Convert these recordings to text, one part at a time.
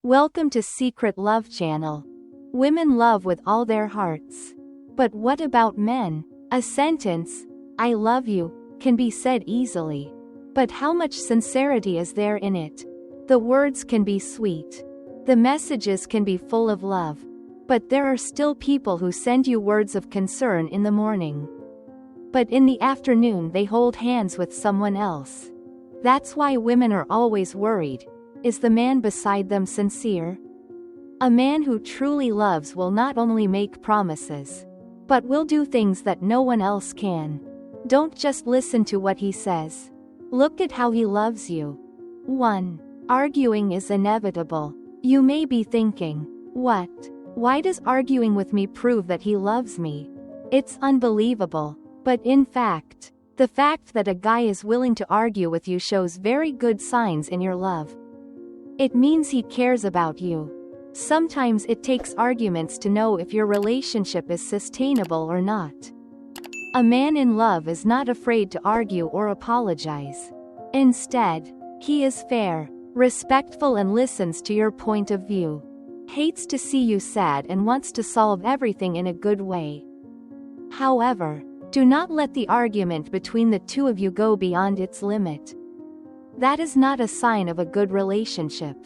Welcome to Secret Love Channel. Women love with all their hearts. But what about men? A sentence, "I love you," can be said easily. But how much sincerity is there in it? The words can be sweet. The messages can be full of love. But there are still people who send you words of concern in the morning. But in the afternoon they hold hands with someone else. That's why women are always worried. Is the man beside them sincere? A man who truly loves will not only make promises, but will do things that no one else can. Don't just listen to what he says. Look at how he loves you. 1. Arguing is inevitable. You may be thinking, what? Why does arguing with me prove that he loves me? It's unbelievable. But in fact, the fact that a guy is willing to argue with you shows very good signs in your love. It means he cares about you. Sometimes it takes arguments to know if your relationship is sustainable or not. A man in love is not afraid to argue or apologize. Instead, he is fair, respectful, and listens to your point of view. Hates to see you sad and wants to solve everything in a good way. However, do not let the argument between the two of you go beyond its limit. That is not a sign of a good relationship.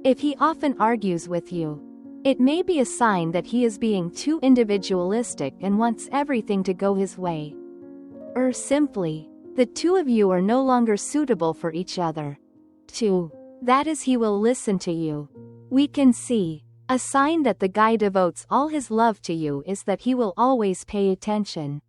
If he often argues with you, it may be a sign that he is being too individualistic and wants everything to go his way. Or simply, the two of you are no longer suitable for each other. 2. That is, he will listen to you. We can see, a sign that the guy devotes all his love to you is that he will always pay attention.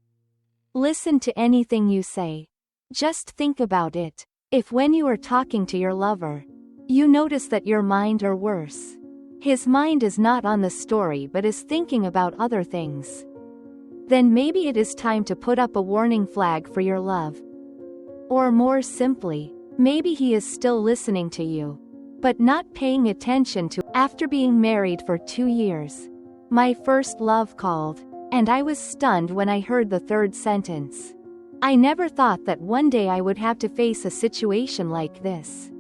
Listen to anything you say. Just think about it. If when you are talking to your lover, you notice that your mind, or worse, his mind is not on the story but is thinking about other things, then maybe it is time to put up a warning flag for your love. Or more simply, maybe he is still listening to you, but not paying attention to. After being married for 2 years, my first love called, and I was stunned when I heard the third sentence. I never thought that one day I would have to face a situation like this.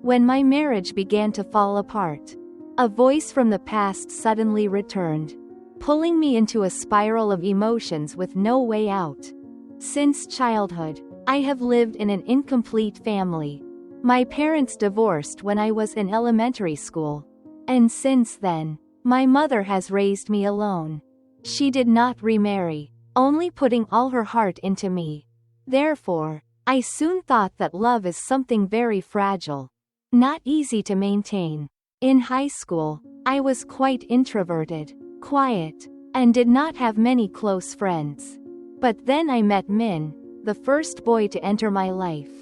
When my marriage began to fall apart, a voice from the past suddenly returned, pulling me into a spiral of emotions with no way out. Since childhood, I have lived in an incomplete family. My parents divorced when I was in elementary school, and since then, my mother has raised me alone. She did not remarry, only putting all her heart into me. Therefore, I soon thought that love is something very fragile, not easy to maintain. In high school, I was quite introverted, quiet, and did not have many close friends. But then I met Min, the first boy to enter my life.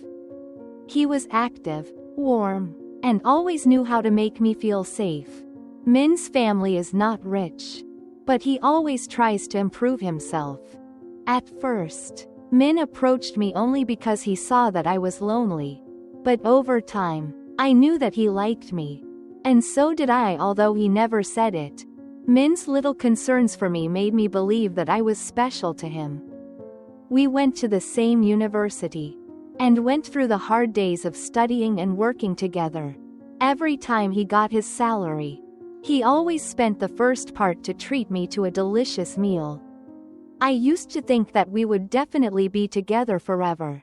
He was active, warm, and always knew how to make me feel safe. Min's family is not rich, but he always tries to improve himself. At first, Min approached me only because he saw that I was lonely. But over time, I knew that he liked me. And so did I, although he never said it. Min's little concerns for me made me believe that I was special to him. We went to the same university, and went through the hard days of studying and working together. Every time he got his salary, he always spent the first part to treat me to a delicious meal. I used to think that we would definitely be together forever.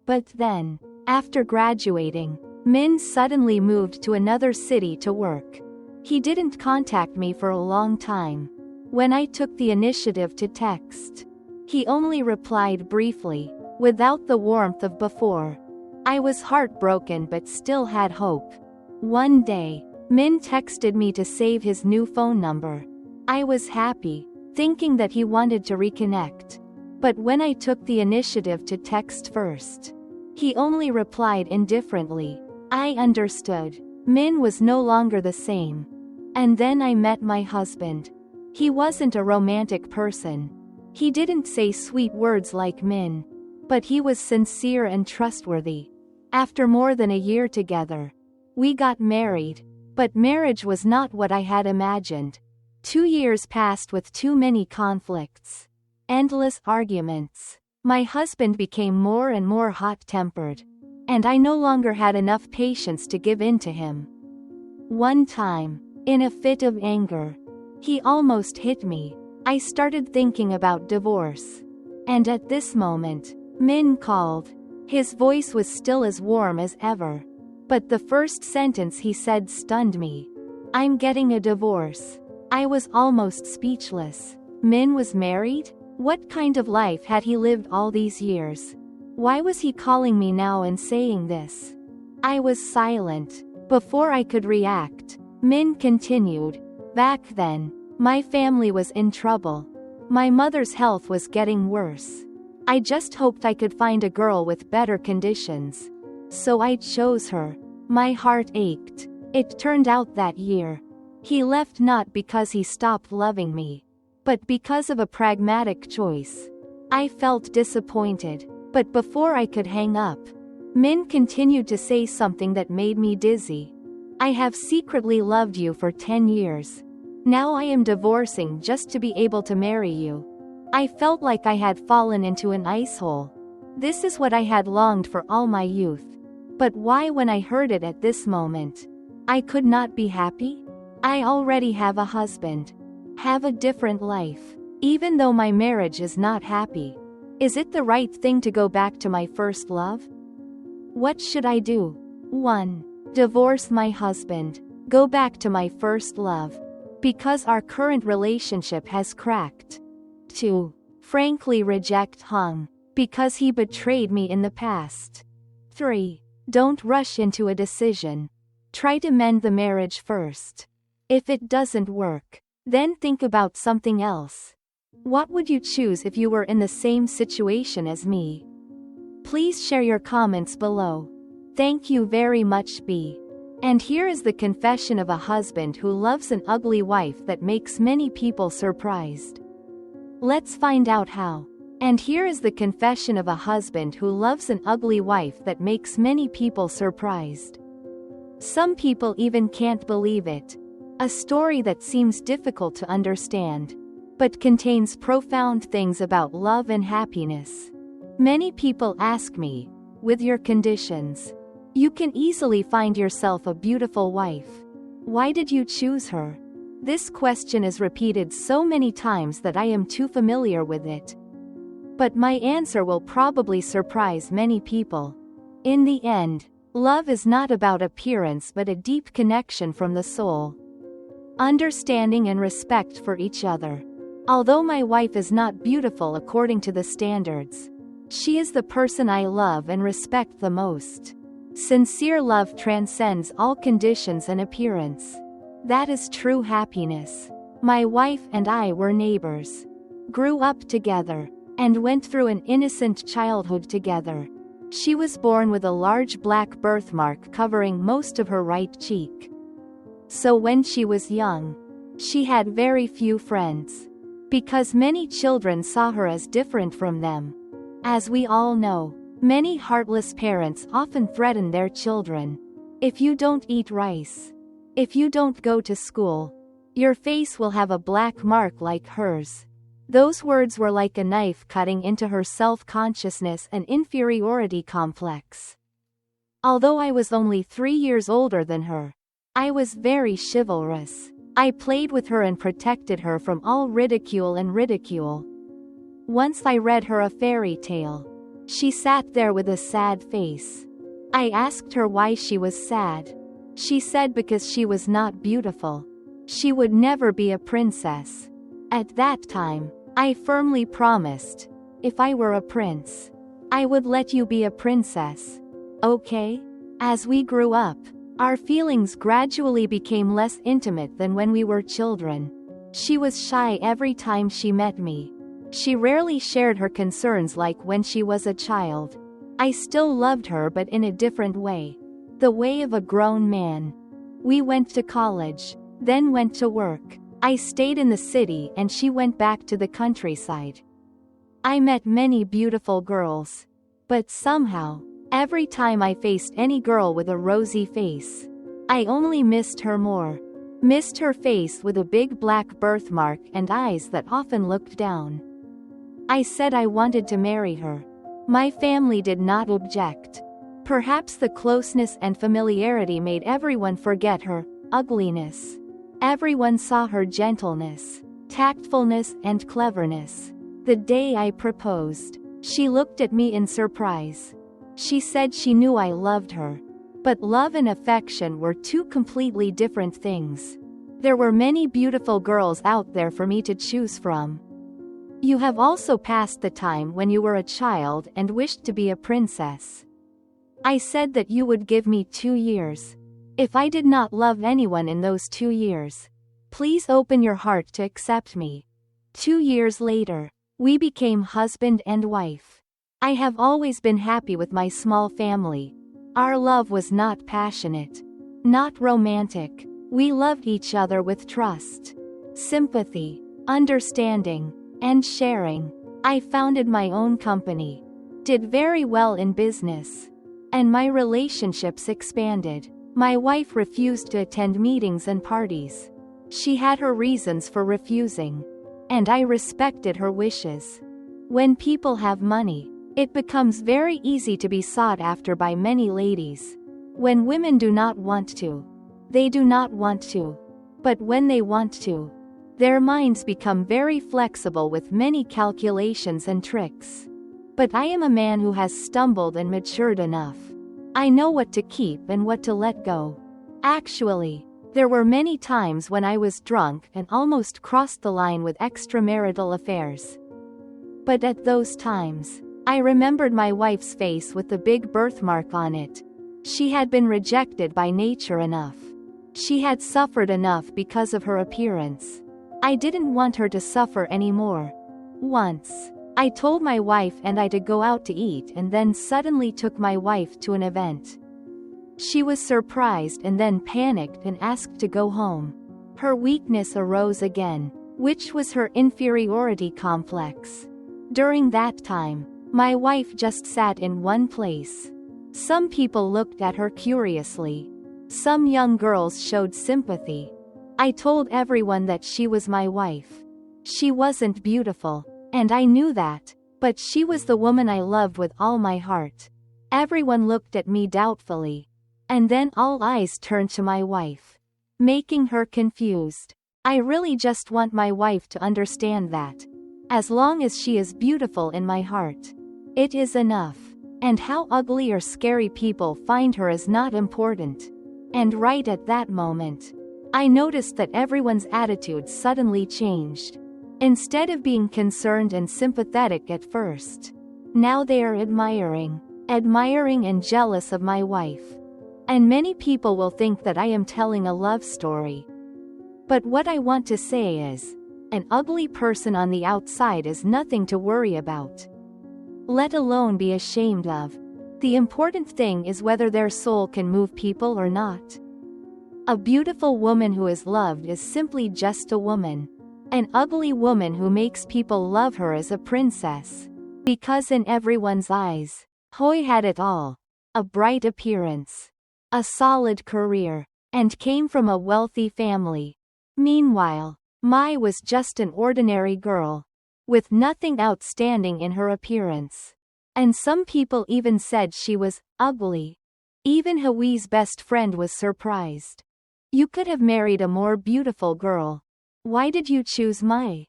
But then, after graduating, Min suddenly moved to another city to work. He didn't contact me for a long time. When I took the initiative to text, he only replied briefly, without the warmth of before. I was heartbroken but still had hope. One day, Min texted me to save his new phone number. I was happy, thinking that he wanted to reconnect. But when I took the initiative to text first, he only replied indifferently. I understood. Min was no longer the same. And then I met my husband. He wasn't a romantic person. He didn't say sweet words like Min, but he was sincere and trustworthy. After more than a year together, we got married. But marriage was not what I had imagined. 2 years passed with too many conflicts. Endless arguments. My husband became more and more hot-tempered, and I no longer had enough patience to give in to him. One time, in a fit of anger, he almost hit me. I started thinking about divorce. And at this moment, Min called. His voice was still as warm as ever. But the first sentence he said stunned me. "I'm getting a divorce." I was almost speechless. Min was married? What kind of life had he lived all these years? Why was he calling me now and saying this? I was silent. Before I could react, Min continued. "Back then, my family was in trouble. My mother's health was getting worse. I just hoped I could find a girl with better conditions. So I chose her. My heart ached. It turned out that year, he left not because he stopped loving me, but because of a pragmatic choice. I felt disappointed. But before I could hang up, Min continued to say something that made me dizzy. "I have secretly loved you for 10 years. Now I am divorcing just to be able to marry you." I felt like I had fallen into an ice hole. This is what I had longed for all my youth. But why, when I heard it at this moment, I could not be happy? I already have a husband. Have a different life. Even though my marriage is not happy. Is it the right thing to go back to my first love? What should I do? 1. Divorce my husband. Go back to my first love. Because our current relationship has cracked. 2. Frankly reject Hung. Because he betrayed me in the past. 3. Don't rush into a decision. Try to mend the marriage first. If it doesn't work, then think about something else. What would you choose if you were in the same situation as me? Please share your comments below. Thank you very much, B. And here is the confession of a husband who loves an ugly wife that makes many people surprised. Let's find out how. And here is the confession of a husband who loves an ugly wife that makes many people surprised. Some people even can't believe it. A story that seems difficult to understand, but contains profound things about love and happiness. Many people ask me, with your conditions, you can easily find yourself a beautiful wife. Why did you choose her? This question is repeated so many times that I am too familiar with it. But my answer will probably surprise many people. In the end, love is not about appearance but a deep connection from the soul. Understanding and respect for each other. Although my wife is not beautiful according to the standards, she is the person I love and respect the most. Sincere love transcends all conditions and appearance. That is true happiness. My wife and I were neighbors, grew up together, and went through an innocent childhood together. She was born with a large black birthmark covering most of her right cheek. So when she was young, she had very few friends, because many children saw her as different from them. As we all know, many heartless parents often threaten their children. If you don't eat rice, if you don't go to school, your face will have a black mark like hers. Those words were like a knife cutting into her self-consciousness and inferiority complex. Although I was only 3 years older than her, I was very chivalrous. I played with her and protected her from all ridicule and ridicule. Once I read her a fairy tale. She sat there with a sad face. I asked her why she was sad. She said because she was not beautiful. She would never be a princess. At that time, I firmly promised, if I were a prince, I would let you be a princess. Okay? As we grew up, our feelings gradually became less intimate than when we were children. She was shy every time she met me. She rarely shared her concerns like when she was a child. I still loved her but in a different way. The way of a grown man. We went to college, then went to work. I stayed in the city and she went back to the countryside. I met many beautiful girls. But somehow, every time I faced any girl with a rosy face, I only missed her more. Missed her face with a big black birthmark and eyes that often looked down. I said I wanted to marry her. My family did not object. Perhaps the closeness and familiarity made everyone forget her, ugliness. Everyone saw her gentleness, tactfulness, and cleverness. The day I proposed, she looked at me in surprise. She said she knew I loved her. But love and affection were two completely different things. There were many beautiful girls out there for me to choose from. You have also passed the time when you were a child and wished to be a princess. I said that you would give me 2 years. If I did not love anyone in those 2 years, please open your heart to accept me. 2 years later, we became husband and wife. I have always been happy with my small family. Our love was not passionate, not romantic. We loved each other with trust, sympathy, understanding, and sharing. I founded my own company, did very well in business, and my relationships expanded. My wife refused to attend meetings and parties. She had her reasons for refusing, and I respected her wishes. When people have money, it becomes very easy to be sought after by many ladies. When women do not want to, they do not want to. But when they want to, their minds become very flexible with many calculations and tricks. But I am a man who has stumbled and matured enough. I know what to keep and what to let go. Actually, there were many times when I was drunk and almost crossed the line with extramarital affairs. But at those times, I remembered my wife's face with the big birthmark on it. She had been rejected by nature enough. She had suffered enough because of her appearance. I didn't want her to suffer anymore. Once, I told my wife and I to go out to eat and then suddenly took my wife to an event. She was surprised and then panicked and asked to go home. Her weakness arose again, which was her inferiority complex. During that time, my wife just sat in one place. Some people looked at her curiously. Some young girls showed sympathy. I told everyone that she was my wife. She wasn't beautiful, and I knew that, but she was the woman I loved with all my heart. Everyone looked at me doubtfully. And then all eyes turned to my wife, making her confused. I really just want my wife to understand that, as long as she is beautiful in my heart, it is enough. And how ugly or scary people find her is not important. And right at that moment, I noticed that everyone's attitude suddenly changed. Instead of being concerned and sympathetic at first, now they are admiring and jealous of my wife. And many people will think that I am telling a love story. But what I want to say is, an ugly person on the outside is nothing to worry about, let alone be ashamed of. The important thing is whether their soul can move people or not. A beautiful woman who is loved is simply just a woman. An ugly woman who makes people love her is a princess. Because in everyone's eyes, Hoi had it all. A bright appearance, a solid career, and came from a wealthy family. Meanwhile, Mai was just an ordinary girl, with nothing outstanding in her appearance. And some people even said she was ugly. Even Hui's best friend was surprised. You could have married a more beautiful girl. Why did you choose Mai?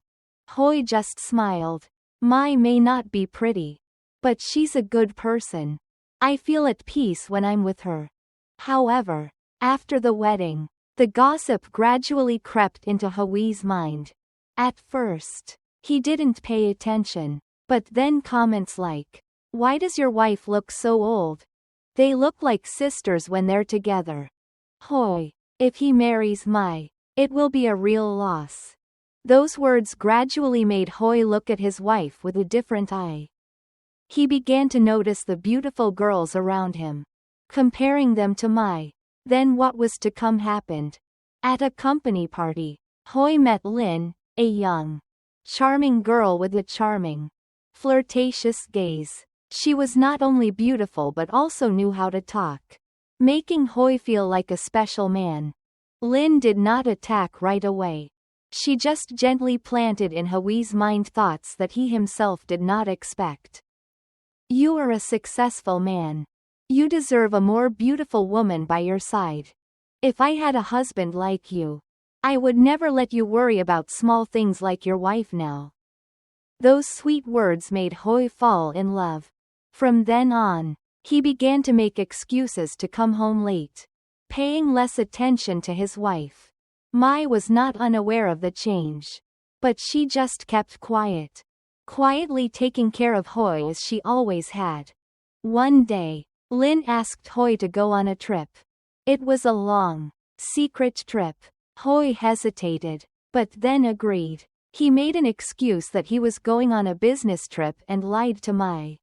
Hoi just smiled. Mai may not be pretty, but she's a good person. I feel at peace when I'm with her. However, after the wedding, the gossip gradually crept into Hui's mind. At first, he didn't pay attention, but then comments like, "Why does your wife look so old? They look like sisters when they're together. Hoi, if he marries Mai, it will be a real loss." Those words gradually made Hoi look at his wife with a different eye. He began to notice the beautiful girls around him, comparing them to Mai. Then what was to come happened. At a company party, Hoi met Lin, a young, charming girl with a charming, flirtatious gaze. She was not only beautiful but also knew how to talk, making Hoi feel like a special man. Lin did not attack right away. She just gently planted in Hui's mind thoughts that he himself did not expect. You are a successful man. You deserve a more beautiful woman by your side. If I had a husband like you, I would never let you worry about small things like your wife now. Those sweet words made Hoi fall in love. From then on, he began to make excuses to come home late, paying less attention to his wife. Mai was not unaware of the change, but she just kept quiet, quietly taking care of Hoi as she always had. One day, Lin asked Hoi to go on a trip. It was a long, secret trip. Hoi hesitated, but then agreed. He made an excuse that he was going on a business trip and lied to Mai.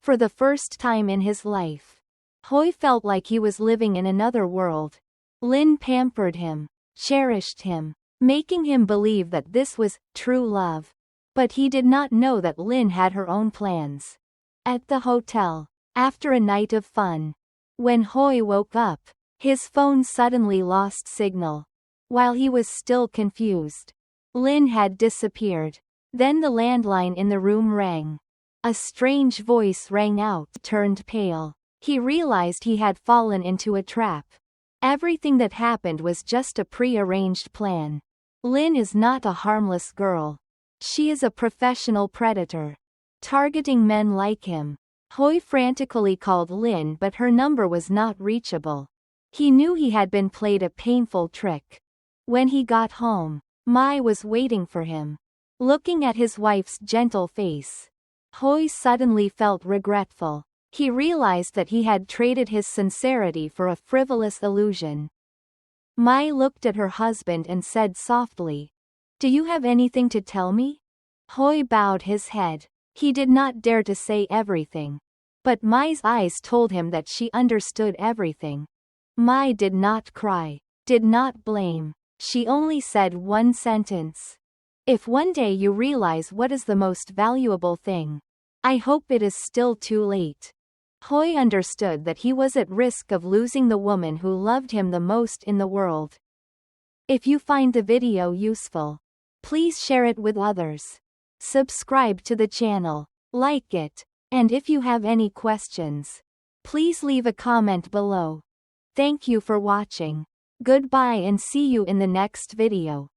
For the first time in his life, Hoi felt like he was living in another world. Lin pampered him, cherished him, making him believe that this was true love. But he did not know that Lin had her own plans. At the hotel, after a night of fun, when Hoi woke up, his phone suddenly lost signal. While he was still confused, Lin had disappeared. Then the landline in the room rang. A strange voice rang out. Turned pale. He realized he had fallen into a trap. Everything that happened was just a pre-arranged plan. Lin is not a harmless girl. She is a professional predator, targeting men like him. Hoi frantically called Lin, but her number was not reachable. He knew he had been played a painful trick. When he got home, Mai was waiting for him. Looking at his wife's gentle face, Hoi suddenly felt regretful. He realized that he had traded his sincerity for a frivolous illusion. Mai looked at her husband and said softly, "Do you have anything to tell me?" Hoi bowed his head. He did not dare to say everything. But Mai's eyes told him that she understood everything. Mai did not cry, did not blame. She only said one sentence. "If one day you realize what is the most valuable thing, I hope it is still too late." Hoi understood that he was at risk of losing the woman who loved him the most in the world. If you find the video useful, please share it with others. Subscribe to the channel, like it, and if you have any questions, please leave a comment below. Thank you for watching. Goodbye and see you in the next video.